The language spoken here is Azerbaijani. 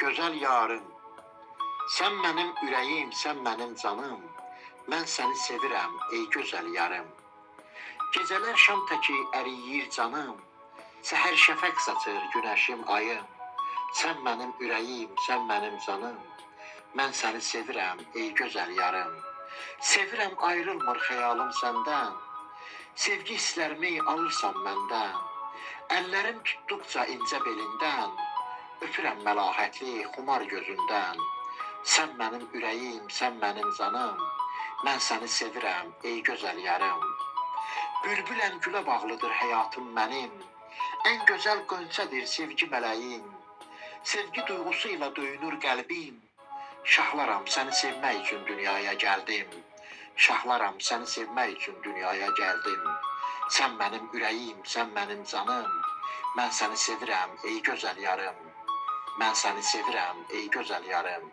gözəl yarım. Sən mənim ürəyim, sən mənim canım. Mən səni sevirəm, ey gözəl yarım. Gecələr şam təki əriyir canım. Səhər şəfəq saçır günəşim, ayım. Sən mənim ürəyim, sən mənim canım. Mən səni sevirəm, ey gözəl yarım. Sevirəm, ayrılmır xəyalım səndən. Sevgi hisslərimi alırsan məndən. Əllərim tutduqca incə belindən. Öpürəm məlahətli xumar gözündən. Sən mənim ürəyim, sən mənim canım. Mən səni sevirəm, ey gözəl yarım. Bülbüləm, gülə bağlıdır həyatım mənim. Ən gözəl qönçədir sevgi mələyim. Sevgi duyğusuyla döyünür qəlbim. Şahlaram, səni sevmək üçün dünyaya gəldim. Şahlaram, səni sevmək üçün dünyaya gəldim. Sən mənim ürəyim, sən mənim canım. Mən səni sevirəm, ey gözəl yarım. Mən səni sevirəm, ey gözəl yarım.